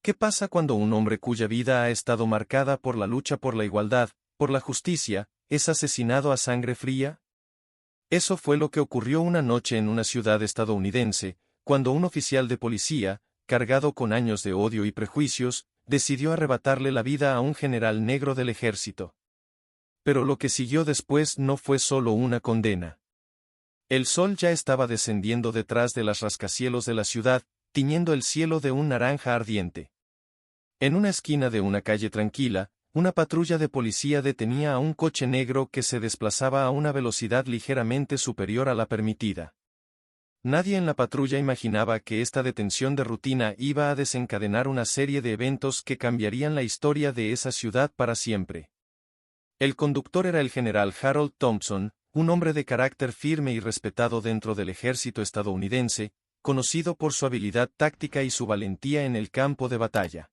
¿Qué pasa cuando un hombre cuya vida ha estado marcada por la lucha por la igualdad, por la justicia, es asesinado a sangre fría? Eso fue lo que ocurrió una noche en una ciudad estadounidense, cuando un oficial de policía, cargado con años de odio y prejuicios, decidió arrebatarle la vida a un general negro del ejército. Pero lo que siguió después no fue solo una condena. El sol ya estaba descendiendo detrás de las rascacielos de la ciudad, tiñendo el cielo de un naranja ardiente. En una esquina de una calle tranquila, una patrulla de policía detenía a un coche negro que se desplazaba a una velocidad ligeramente superior a la permitida. Nadie en la patrulla imaginaba que esta detención de rutina iba a desencadenar una serie de eventos que cambiarían la historia de esa ciudad para siempre. El conductor era el general Harold Thompson, un hombre de carácter firme y respetado dentro del ejército estadounidense, conocido por su habilidad táctica y su valentía en el campo de batalla.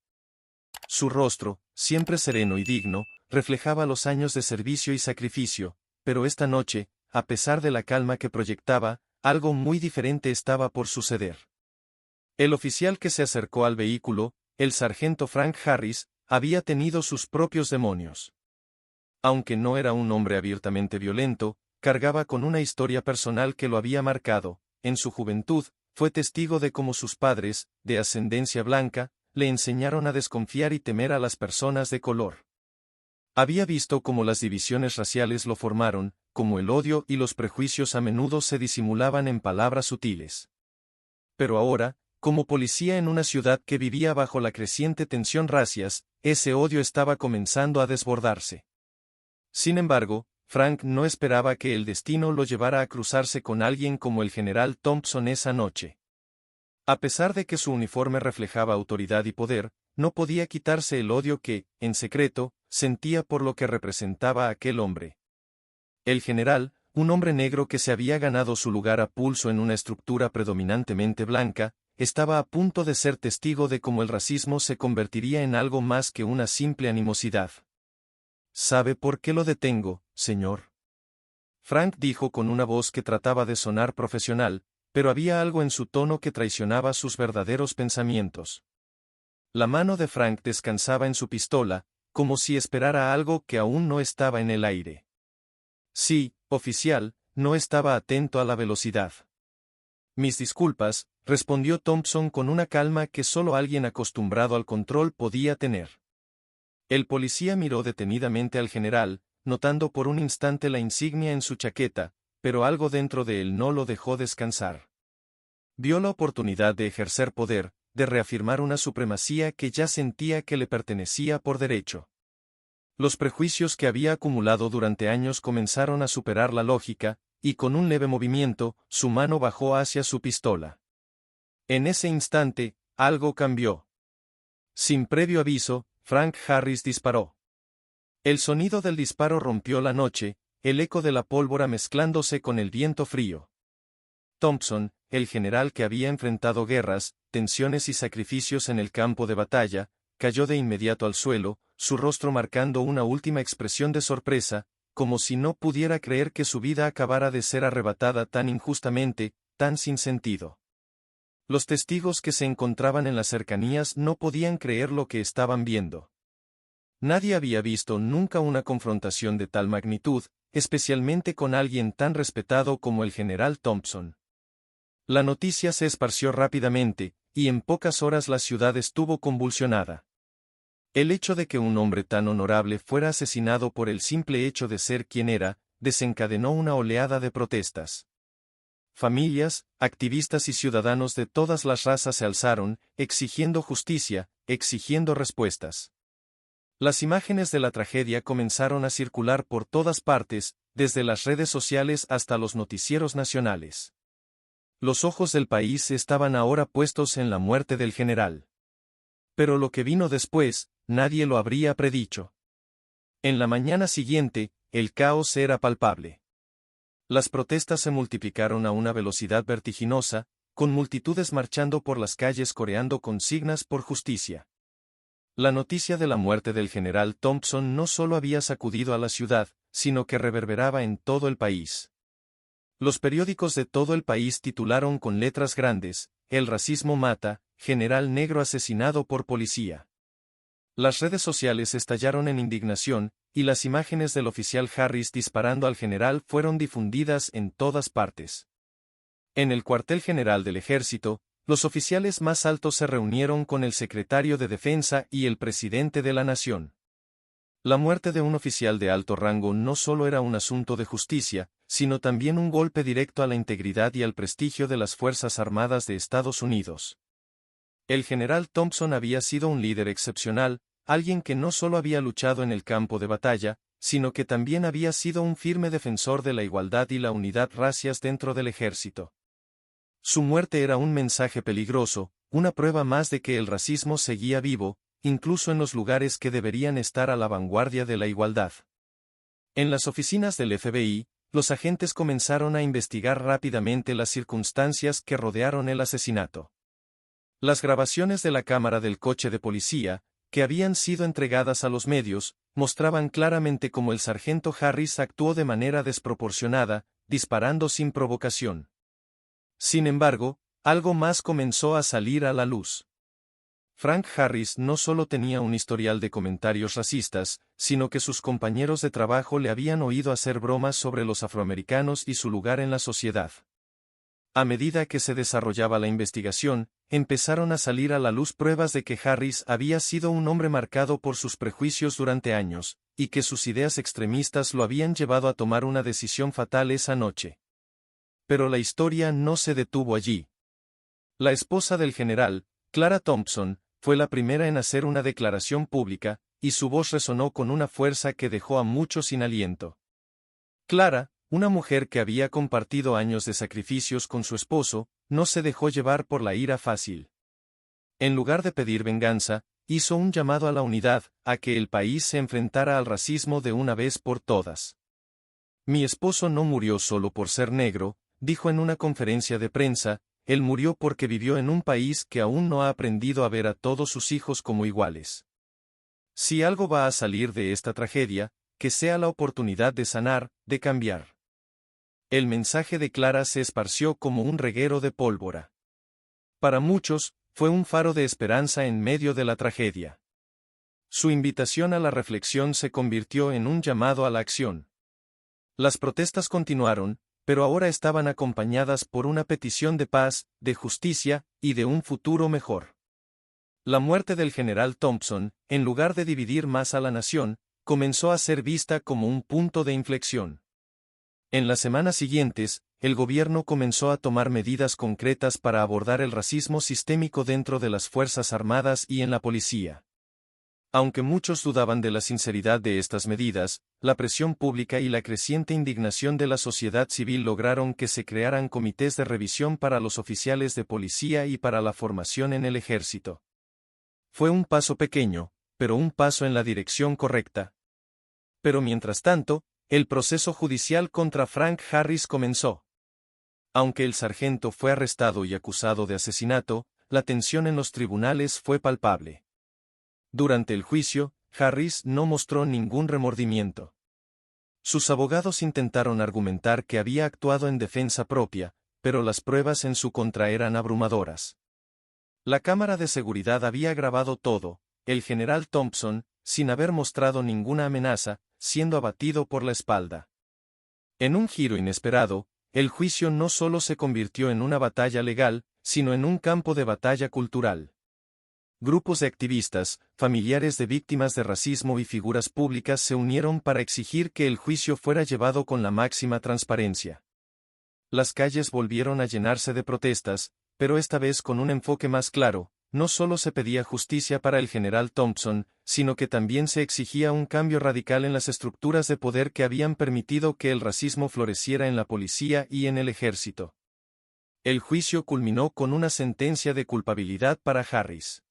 Su rostro, siempre sereno y digno, reflejaba los años de servicio y sacrificio, pero esta noche, a pesar de la calma que proyectaba, algo muy diferente estaba por suceder. El oficial que se acercó al vehículo, el sargento Frank Harris, había tenido sus propios demonios. Aunque no era un hombre abiertamente violento, cargaba con una historia personal que lo había marcado. En su juventud, fue testigo de cómo sus padres, de ascendencia blanca, le enseñaron a desconfiar y temer a las personas de color. Había visto cómo las divisiones raciales lo formaron, cómo el odio y los prejuicios a menudo se disimulaban en palabras sutiles. Pero ahora, como policía en una ciudad que vivía bajo la creciente tensión racial, ese odio estaba comenzando a desbordarse. Sin embargo, Frank no esperaba que el destino lo llevara a cruzarse con alguien como el general Thompson esa noche. A pesar de que su uniforme reflejaba autoridad y poder, no podía quitarse el odio que, en secreto, sentía por lo que representaba aquel hombre. El general, un hombre negro que se había ganado su lugar a pulso en una estructura predominantemente blanca, estaba a punto de ser testigo de cómo el racismo se convertiría en algo más que una simple animosidad. ¿Sabe por qué lo detengo, señor? Frank dijo con una voz que trataba de sonar profesional, pero había algo en su tono que traicionaba sus verdaderos pensamientos. La mano de Frank descansaba en su pistola, como si esperara algo que aún no estaba en el aire. Sí, oficial, no estaba atento a la velocidad. Mis disculpas, respondió Thompson con una calma que solo alguien acostumbrado al control podía tener. El policía miró detenidamente al general, notando por un instante la insignia en su chaqueta, pero algo dentro de él no lo dejó descansar. Vio la oportunidad de ejercer poder, de reafirmar una supremacía que ya sentía que le pertenecía por derecho. Los prejuicios que había acumulado durante años comenzaron a superar la lógica, y con un leve movimiento, su mano bajó hacia su pistola. En ese instante, algo cambió. Sin previo aviso, Frank Harris disparó. El sonido del disparo rompió la noche, el eco de la pólvora mezclándose con el viento frío. Thompson, el general que había enfrentado guerras, tensiones y sacrificios en el campo de batalla, cayó de inmediato al suelo, su rostro marcando una última expresión de sorpresa, como si no pudiera creer que su vida acabara de ser arrebatada tan injustamente, tan sin sentido. Los testigos que se encontraban en las cercanías no podían creer lo que estaban viendo. Nadie había visto nunca una confrontación de tal magnitud, especialmente con alguien tan respetado como el general Thompson. La noticia se esparció rápidamente, y en pocas horas la ciudad estuvo convulsionada. El hecho de que un hombre tan honorable fuera asesinado por el simple hecho de ser quien era, desencadenó una oleada de protestas. Familias, activistas y ciudadanos de todas las razas se alzaron, exigiendo justicia, exigiendo respuestas. Las imágenes de la tragedia comenzaron a circular por todas partes, desde las redes sociales hasta los noticieros nacionales. Los ojos del país estaban ahora puestos en la muerte del general. Pero lo que vino después, nadie lo habría predicho. En la mañana siguiente, el caos era palpable. Las protestas se multiplicaron a una velocidad vertiginosa, con multitudes marchando por las calles coreando consignas por justicia. La noticia de la muerte del general Thompson no solo había sacudido a la ciudad, sino que reverberaba en todo el país. Los periódicos de todo el país titularon con letras grandes, el racismo mata, general negro asesinado por policía. Las redes sociales estallaron en indignación, y las imágenes del oficial Harris disparando al general fueron difundidas en todas partes. En el cuartel general del ejército, los oficiales más altos se reunieron con el secretario de Defensa y el presidente de la nación. La muerte de un oficial de alto rango no solo era un asunto de justicia, sino también un golpe directo a la integridad y al prestigio de las Fuerzas Armadas de Estados Unidos. El general Thompson había sido un líder excepcional, alguien que no solo había luchado en el campo de batalla, sino que también había sido un firme defensor de la igualdad y la unidad racias dentro del ejército. Su muerte era un mensaje peligroso, una prueba más de que el racismo seguía vivo, incluso en los lugares que deberían estar a la vanguardia de la igualdad. En las oficinas del FBI, los agentes comenzaron a investigar rápidamente las circunstancias que rodearon el asesinato. Las grabaciones de la cámara del coche de policía, que habían sido entregadas a los medios, mostraban claramente cómo el sargento Harris actuó de manera desproporcionada, disparando sin provocación. Sin embargo, algo más comenzó a salir a la luz. Frank Harris no solo tenía un historial de comentarios racistas, sino que sus compañeros de trabajo le habían oído hacer bromas sobre los afroamericanos y su lugar en la sociedad. A medida que se desarrollaba la investigación, empezaron a salir a la luz pruebas de que Harris había sido un hombre marcado por sus prejuicios durante años, y que sus ideas extremistas lo habían llevado a tomar una decisión fatal esa noche. Pero la historia no se detuvo allí. La esposa del general, Clara Thompson, fue la primera en hacer una declaración pública, y su voz resonó con una fuerza que dejó a muchos sin aliento. Clara, una mujer que había compartido años de sacrificios con su esposo, no se dejó llevar por la ira fácil. En lugar de pedir venganza, hizo un llamado a la unidad, a que el país se enfrentara al racismo de una vez por todas. Mi esposo no murió solo por ser negro, dijo en una conferencia de prensa, él murió porque vivió en un país que aún no ha aprendido a ver a todos sus hijos como iguales. Si algo va a salir de esta tragedia, que sea la oportunidad de sanar, de cambiar. El mensaje de Clara se esparció como un reguero de pólvora. Para muchos, fue un faro de esperanza en medio de la tragedia. Su invitación a la reflexión se convirtió en un llamado a la acción. Las protestas continuaron, pero ahora estaban acompañadas por una petición de paz, de justicia, y de un futuro mejor. La muerte del general Thompson, en lugar de dividir más a la nación, comenzó a ser vista como un punto de inflexión. En las semanas siguientes, el gobierno comenzó a tomar medidas concretas para abordar el racismo sistémico dentro de las Fuerzas Armadas y en la policía. Aunque muchos dudaban de la sinceridad de estas medidas, la presión pública y la creciente indignación de la sociedad civil lograron que se crearan comités de revisión para los oficiales de policía y para la formación en el ejército. Fue un paso pequeño, pero un paso en la dirección correcta. Pero mientras tanto, el proceso judicial contra Frank Harris comenzó. Aunque el sargento fue arrestado y acusado de asesinato, la tensión en los tribunales fue palpable. Durante el juicio, Harris no mostró ningún remordimiento. Sus abogados intentaron argumentar que había actuado en defensa propia, pero las pruebas en su contra eran abrumadoras. La cámara de seguridad había grabado todo, el general Thompson, sin haber mostrado ninguna amenaza, siendo abatido por la espalda. En un giro inesperado, el juicio no solo se convirtió en una batalla legal, sino en un campo de batalla cultural. Grupos de activistas, familiares de víctimas de racismo y figuras públicas se unieron para exigir que el juicio fuera llevado con la máxima transparencia. Las calles volvieron a llenarse de protestas, pero esta vez con un enfoque más claro. No solo se pedía justicia para el general Thompson, sino que también se exigía un cambio radical en las estructuras de poder que habían permitido que el racismo floreciera en la policía y en el ejército. El juicio culminó con una sentencia de culpabilidad para Harris.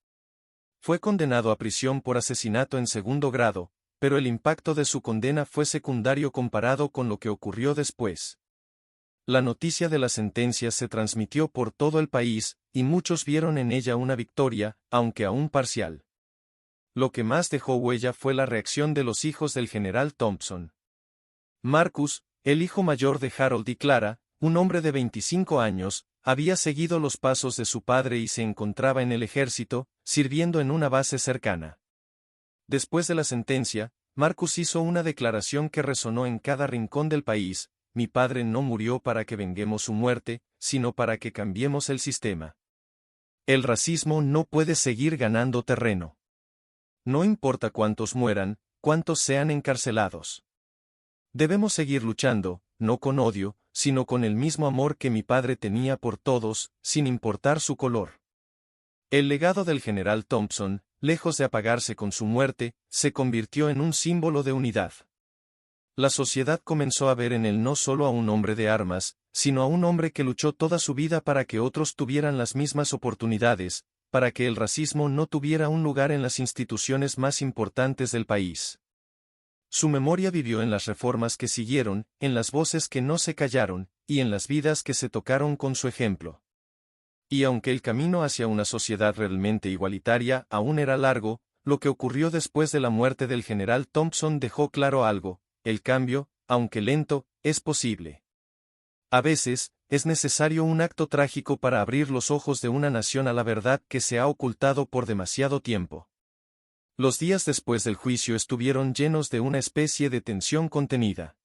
Fue condenado a prisión por asesinato en segundo grado, pero el impacto de su condena fue secundario comparado con lo que ocurrió después. La noticia de la sentencia se transmitió por todo el país, y muchos vieron en ella una victoria, aunque aún parcial. Lo que más dejó huella fue la reacción de los hijos del general Thompson. Marcus, el hijo mayor de Harold y Clara, un hombre de 25 años, había seguido los pasos de su padre y se encontraba en el ejército, sirviendo en una base cercana. Después de la sentencia, Marcus hizo una declaración que resonó en cada rincón del país: mi padre no murió para que venguemos su muerte, sino para que cambiemos el sistema. El racismo no puede seguir ganando terreno. No importa cuántos mueran, cuántos sean encarcelados. Debemos seguir luchando, no con odio, sino con el mismo amor que mi padre tenía por todos, sin importar su color. El legado del general Thompson, lejos de apagarse con su muerte, se convirtió en un símbolo de unidad. La sociedad comenzó a ver en él no solo a un hombre de armas, sino a un hombre que luchó toda su vida para que otros tuvieran las mismas oportunidades, para que el racismo no tuviera un lugar en las instituciones más importantes del país. Su memoria vivió en las reformas que siguieron, en las voces que no se callaron, y en las vidas que se tocaron con su ejemplo. Y aunque el camino hacia una sociedad realmente igualitaria aún era largo, lo que ocurrió después de la muerte del general Thompson dejó claro algo: el cambio, aunque lento, es posible. A veces, es necesario un acto trágico para abrir los ojos de una nación a la verdad que se ha ocultado por demasiado tiempo. Los días después del juicio estuvieron llenos de una especie de tensión contenida.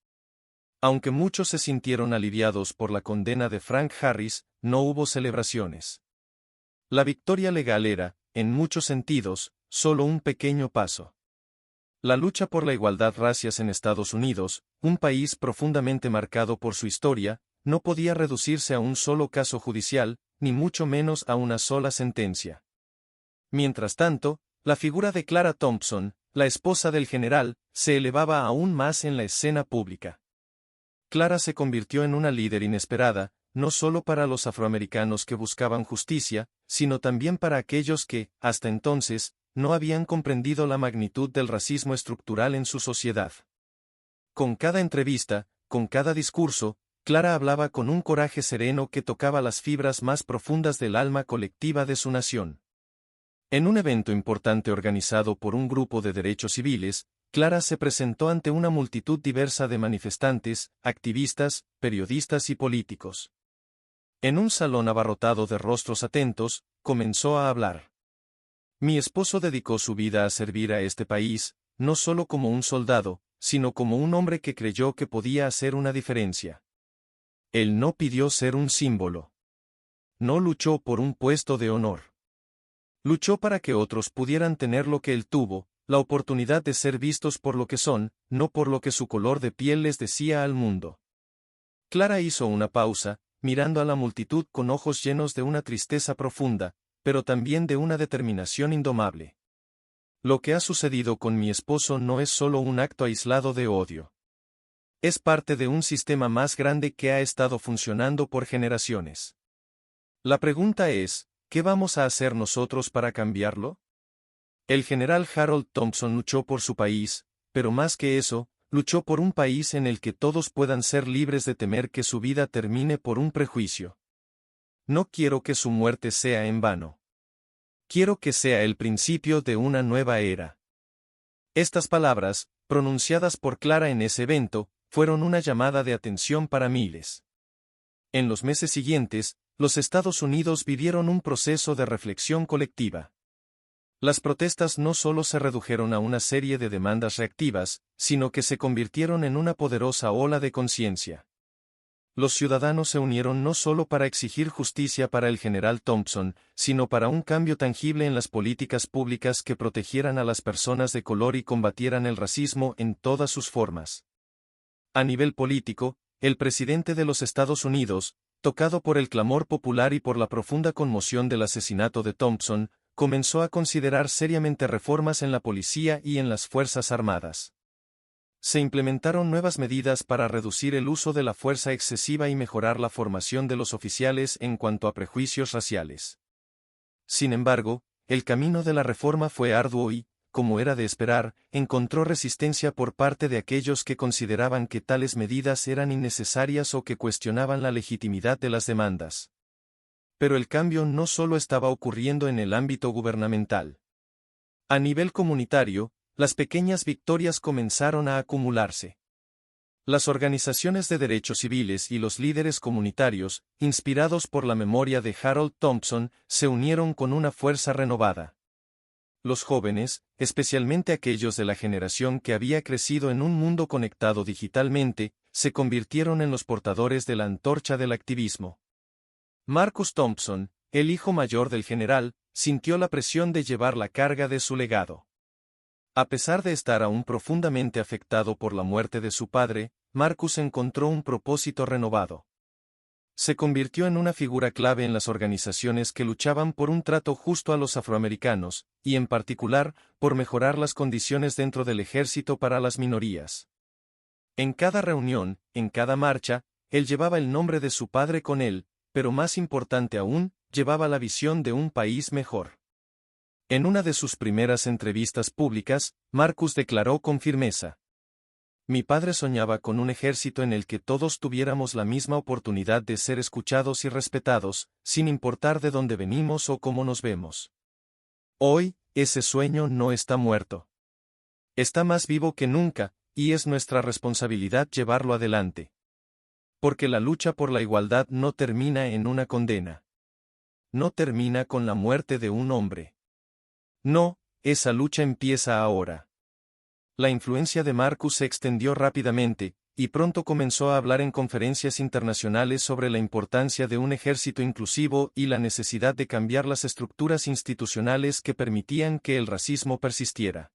Aunque muchos se sintieron aliviados por la condena de Frank Harris, no hubo celebraciones. La victoria legal era, en muchos sentidos, solo un pequeño paso. La lucha por la igualdad racial en Estados Unidos, un país profundamente marcado por su historia, no podía reducirse a un solo caso judicial, ni mucho menos a una sola sentencia. Mientras tanto, la figura de Clara Thompson, la esposa del general, se elevaba aún más en la escena pública. Clara se convirtió en una líder inesperada, no solo para los afroamericanos que buscaban justicia, sino también para aquellos que, hasta entonces, no habían comprendido la magnitud del racismo estructural en su sociedad. Con cada entrevista, con cada discurso, Clara hablaba con un coraje sereno que tocaba las fibras más profundas del alma colectiva de su nación. En un evento importante organizado por un grupo de derechos civiles, Clara se presentó ante una multitud diversa de manifestantes, activistas, periodistas y políticos. En un salón abarrotado de rostros atentos, comenzó a hablar. Mi esposo dedicó su vida a servir a este país, no solo como un soldado, sino como un hombre que creyó que podía hacer una diferencia. Él no pidió ser un símbolo. No luchó por un puesto de honor. Luchó para que otros pudieran tener lo que él tuvo, la oportunidad de ser vistos por lo que son, no por lo que su color de piel les decía al mundo. Clara hizo una pausa, mirando a la multitud con ojos llenos de una tristeza profunda, pero también de una determinación indomable. Lo que ha sucedido con mi esposo no es solo un acto aislado de odio. Es parte de un sistema más grande que ha estado funcionando por generaciones. La pregunta es, ¿qué vamos a hacer nosotros para cambiarlo? El general Harold Thompson luchó por su país, pero más que eso, luchó por un país en el que todos puedan ser libres de temer que su vida termine por un prejuicio. No quiero que su muerte sea en vano. Quiero que sea el principio de una nueva era. Estas palabras, pronunciadas por Clara en ese evento, fueron una llamada de atención para miles. En los meses siguientes, los Estados Unidos vivieron un proceso de reflexión colectiva. Las protestas no solo se redujeron a una serie de demandas reactivas, sino que se convirtieron en una poderosa ola de conciencia. Los ciudadanos se unieron no solo para exigir justicia para el general Thompson, sino para un cambio tangible en las políticas públicas que protegieran a las personas de color y combatieran el racismo en todas sus formas. A nivel político, el presidente de los Estados Unidos, tocado por el clamor popular y por la profunda conmoción del asesinato de Thompson, comenzó a considerar seriamente reformas en la policía y en las Fuerzas Armadas. Se implementaron nuevas medidas para reducir el uso de la fuerza excesiva y mejorar la formación de los oficiales en cuanto a prejuicios raciales. Sin embargo, el camino de la reforma fue arduo y, como era de esperar, encontró resistencia por parte de aquellos que consideraban que tales medidas eran innecesarias o que cuestionaban la legitimidad de las demandas. Pero el cambio no solo estaba ocurriendo en el ámbito gubernamental. A nivel comunitario, las pequeñas victorias comenzaron a acumularse. Las organizaciones de derechos civiles y los líderes comunitarios, inspirados por la memoria de Harold Thompson, se unieron con una fuerza renovada. Los jóvenes, especialmente aquellos de la generación que había crecido en un mundo conectado digitalmente, se convirtieron en los portadores de la antorcha del activismo. Marcus Thompson, el hijo mayor del general, sintió la presión de llevar la carga de su legado. A pesar de estar aún profundamente afectado por la muerte de su padre, Marcus encontró un propósito renovado. Se convirtió en una figura clave en las organizaciones que luchaban por un trato justo a los afroamericanos, y en particular, por mejorar las condiciones dentro del ejército para las minorías. En cada reunión, en cada marcha, él llevaba el nombre de su padre con él, pero más importante aún, llevaba la visión de un país mejor. En una de sus primeras entrevistas públicas, Marcus declaró con firmeza: "Mi padre soñaba con un ejército en el que todos tuviéramos la misma oportunidad de ser escuchados y respetados, sin importar de dónde venimos o cómo nos vemos. Hoy, ese sueño no está muerto. Está más vivo que nunca, y es nuestra responsabilidad llevarlo adelante. Porque la lucha por la igualdad no termina en una condena. No termina con la muerte de un hombre. No, esa lucha empieza ahora". La influencia de Marcus se extendió rápidamente, y pronto comenzó a hablar en conferencias internacionales sobre la importancia de un ejército inclusivo y la necesidad de cambiar las estructuras institucionales que permitían que el racismo persistiera.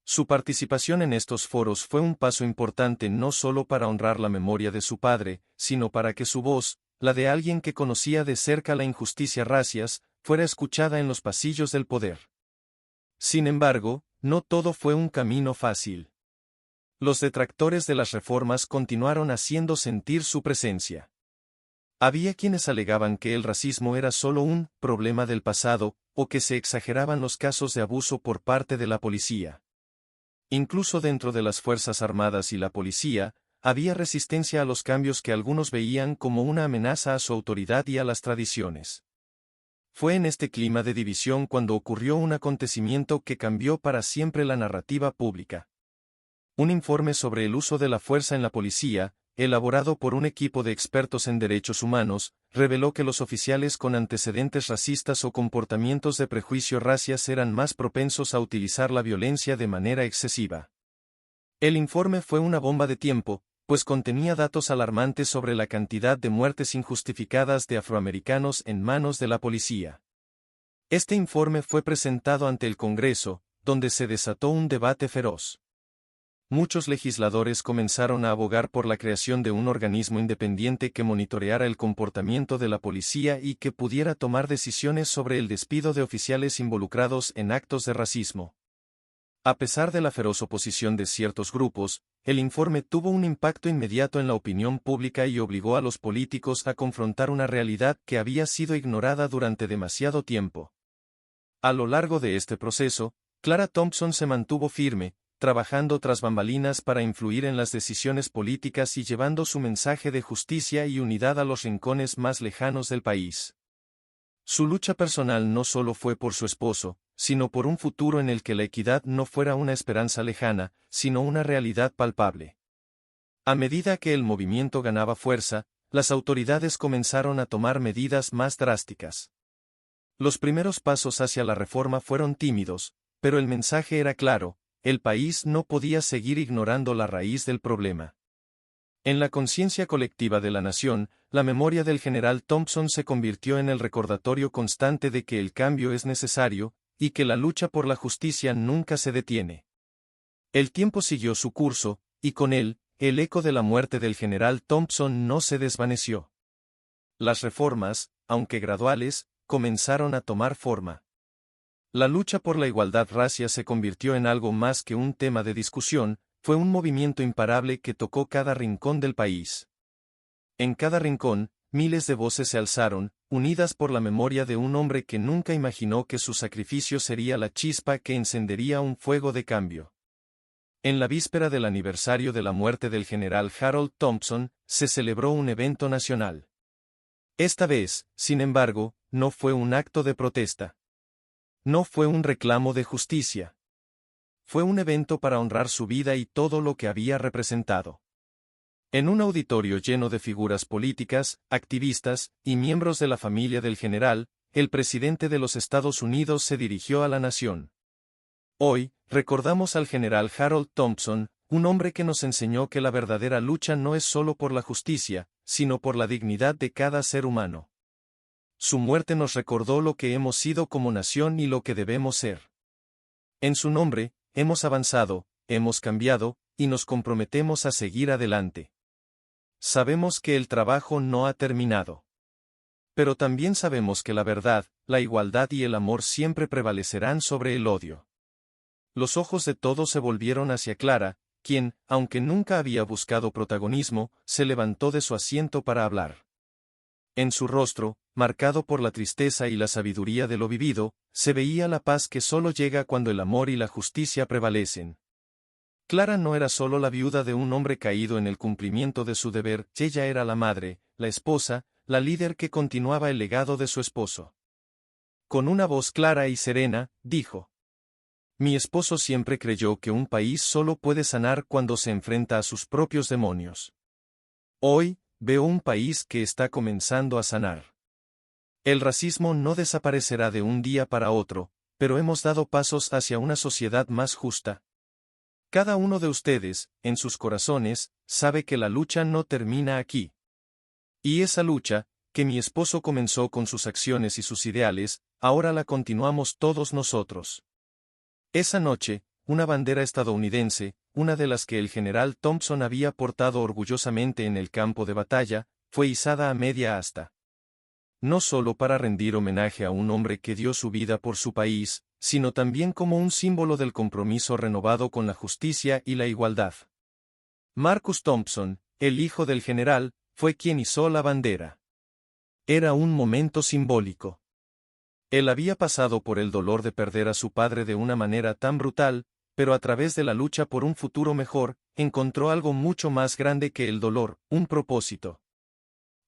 Su participación en estos foros fue un paso importante no solo para honrar la memoria de su padre, sino para que su voz, la de alguien que conocía de cerca la injusticia racial, fuera escuchada en los pasillos del poder. Sin embargo, no todo fue un camino fácil. Los detractores de las reformas continuaron haciendo sentir su presencia. Había quienes alegaban que el racismo era solo un problema del pasado, o que se exageraban los casos de abuso por parte de la policía. Incluso dentro de las Fuerzas Armadas y la policía, había resistencia a los cambios que algunos veían como una amenaza a su autoridad y a las tradiciones. Fue en este clima de división cuando ocurrió un acontecimiento que cambió para siempre la narrativa pública. Un informe sobre el uso de la fuerza en la policía, elaborado por un equipo de expertos en derechos humanos, reveló que los oficiales con antecedentes racistas o comportamientos de prejuicio racial eran más propensos a utilizar la violencia de manera excesiva. El informe fue una bomba de tiempo, pues contenía datos alarmantes sobre la cantidad de muertes injustificadas de afroamericanos en manos de la policía. Este informe fue presentado ante el Congreso, donde se desató un debate feroz. Muchos legisladores comenzaron a abogar por la creación de un organismo independiente que monitoreara el comportamiento de la policía y que pudiera tomar decisiones sobre el despido de oficiales involucrados en actos de racismo. A pesar de la feroz oposición de ciertos grupos, el informe tuvo un impacto inmediato en la opinión pública y obligó a los políticos a confrontar una realidad que había sido ignorada durante demasiado tiempo. A lo largo de este proceso, Clara Thompson se mantuvo firme, trabajando tras bambalinas para influir en las decisiones políticas y llevando su mensaje de justicia y unidad a los rincones más lejanos del país. Su lucha personal no solo fue por su esposo, sino por un futuro en el que la equidad no fuera una esperanza lejana, sino una realidad palpable. A medida que el movimiento ganaba fuerza, las autoridades comenzaron a tomar medidas más drásticas. Los primeros pasos hacia la reforma fueron tímidos, pero el mensaje era claro: el país no podía seguir ignorando la raíz del problema. En la conciencia colectiva de la nación, la memoria del general Thompson se convirtió en el recordatorio constante de que el cambio es necesario, y que la lucha por la justicia nunca se detiene. El tiempo siguió su curso, y con él, el eco de la muerte del general Thompson no se desvaneció. Las reformas, aunque graduales, comenzaron a tomar forma. La lucha por la igualdad racial se convirtió en algo más que un tema de discusión, fue un movimiento imparable que tocó cada rincón del país. En cada rincón, miles de voces se alzaron, unidas por la memoria de un hombre que nunca imaginó que su sacrificio sería la chispa que encendería un fuego de cambio. En la víspera del aniversario de la muerte del general Harold Thompson, se celebró un evento nacional. Esta vez, sin embargo, no fue un acto de protesta. No fue un reclamo de justicia. Fue un evento para honrar su vida y todo lo que había representado. En un auditorio lleno de figuras políticas, activistas y miembros de la familia del general, el presidente de los Estados Unidos se dirigió a la nación. Hoy, recordamos al general Harold Thompson, un hombre que nos enseñó que la verdadera lucha no es solo por la justicia, sino por la dignidad de cada ser humano. Su muerte nos recordó lo que hemos sido como nación y lo que debemos ser. En su nombre, hemos avanzado, hemos cambiado, y nos comprometemos a seguir adelante. Sabemos que el trabajo no ha terminado. Pero también sabemos que la verdad, la igualdad y el amor siempre prevalecerán sobre el odio. Los ojos de todos se volvieron hacia Clara, quien, aunque nunca había buscado protagonismo, se levantó de su asiento para hablar. En su rostro, marcado por la tristeza y la sabiduría de lo vivido, se veía la paz que solo llega cuando el amor y la justicia prevalecen. Clara no era solo la viuda de un hombre caído en el cumplimiento de su deber, ella era la madre, la esposa, la líder que continuaba el legado de su esposo. Con una voz clara y serena, dijo: Mi esposo siempre creyó que un país solo puede sanar cuando se enfrenta a sus propios demonios. Hoy, veo un país que está comenzando a sanar. El racismo no desaparecerá de un día para otro, pero hemos dado pasos hacia una sociedad más justa. Cada uno de ustedes, en sus corazones, sabe que la lucha no termina aquí. Y esa lucha, que mi esposo comenzó con sus acciones y sus ideales, ahora la continuamos todos nosotros. Esa noche, una bandera estadounidense, una de las que el general Thompson había portado orgullosamente en el campo de batalla, fue izada a media asta. No solo para rendir homenaje a un hombre que dio su vida por su país, sino también como un símbolo del compromiso renovado con la justicia y la igualdad. Marcus Thompson, el hijo del general, fue quien izó la bandera. Era un momento simbólico. Él había pasado por el dolor de perder a su padre de una manera tan brutal, pero a través de la lucha por un futuro mejor, encontró algo mucho más grande que el dolor, un propósito.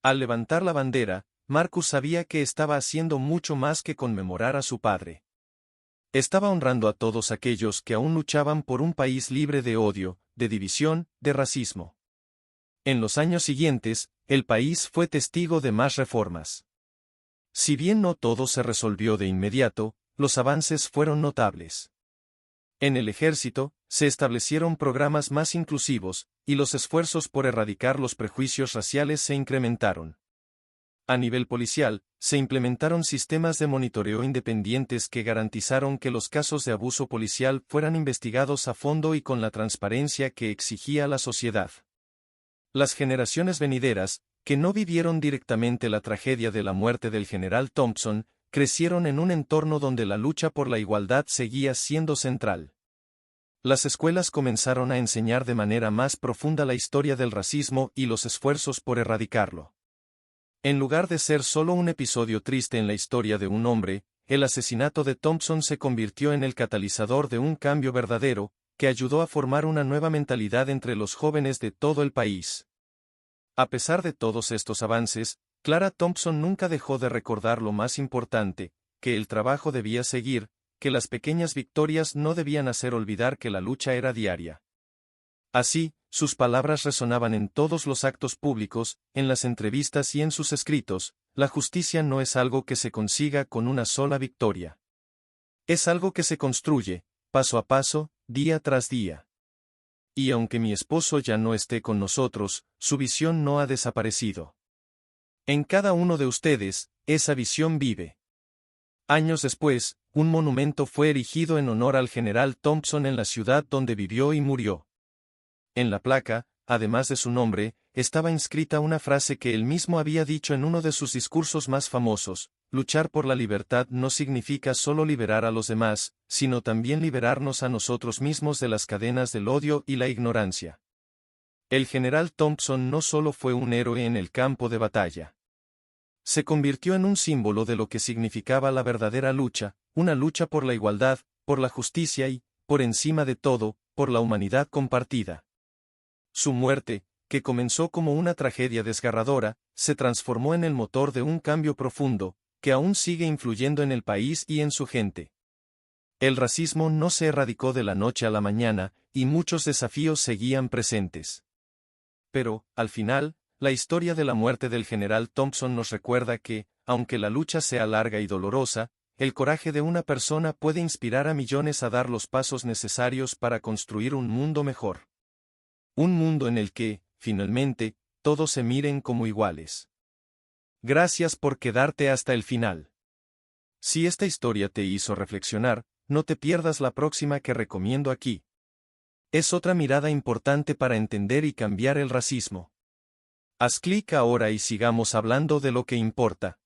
Al levantar la bandera, Marcus sabía que estaba haciendo mucho más que conmemorar a su padre. Estaba honrando a todos aquellos que aún luchaban por un país libre de odio, de división, de racismo. En los años siguientes, el país fue testigo de más reformas. Si bien no todo se resolvió de inmediato, los avances fueron notables. En el ejército, se establecieron programas más inclusivos, y los esfuerzos por erradicar los prejuicios raciales se incrementaron. A nivel policial, se implementaron sistemas de monitoreo independientes que garantizaron que los casos de abuso policial fueran investigados a fondo y con la transparencia que exigía la sociedad. Las generaciones venideras, que no vivieron directamente la tragedia de la muerte del general Thompson, crecieron en un entorno donde la lucha por la igualdad seguía siendo central. Las escuelas comenzaron a enseñar de manera más profunda la historia del racismo y los esfuerzos por erradicarlo. En lugar de ser solo un episodio triste en la historia de un hombre, el asesinato de Thompson se convirtió en el catalizador de un cambio verdadero, que ayudó a formar una nueva mentalidad entre los jóvenes de todo el país. A pesar de todos estos avances, Clara Thompson nunca dejó de recordar lo más importante, que el trabajo debía seguir, que las pequeñas victorias no debían hacer olvidar que la lucha era diaria. Así, sus palabras resonaban en todos los actos públicos, en las entrevistas y en sus escritos: la justicia no es algo que se consiga con una sola victoria. Es algo que se construye, paso a paso, día tras día. Y aunque mi esposo ya no esté con nosotros, su visión no ha desaparecido. En cada uno de ustedes, esa visión vive. Años después, un monumento fue erigido en honor al general Thompson en la ciudad donde vivió y murió. En la placa, además de su nombre, estaba inscrita una frase que él mismo había dicho en uno de sus discursos más famosos: luchar por la libertad no significa solo liberar a los demás, sino también liberarnos a nosotros mismos de las cadenas del odio y la ignorancia. El general Thompson no solo fue un héroe en el campo de batalla. Se convirtió en un símbolo de lo que significaba la verdadera lucha, una lucha por la igualdad, por la justicia y, por encima de todo, por la humanidad compartida. Su muerte, que comenzó como una tragedia desgarradora, se transformó en el motor de un cambio profundo, que aún sigue influyendo en el país y en su gente. El racismo no se erradicó de la noche a la mañana, y muchos desafíos seguían presentes. Pero, al final, la historia de la muerte del general Thompson nos recuerda que, aunque la lucha sea larga y dolorosa, el coraje de una persona puede inspirar a millones a dar los pasos necesarios para construir un mundo mejor. Un mundo en el que, finalmente, todos se miren como iguales. Gracias por quedarte hasta el final. Si esta historia te hizo reflexionar, no te pierdas la próxima que recomiendo aquí. Es otra mirada importante para entender y cambiar el racismo. Haz clic ahora y sigamos hablando de lo que importa.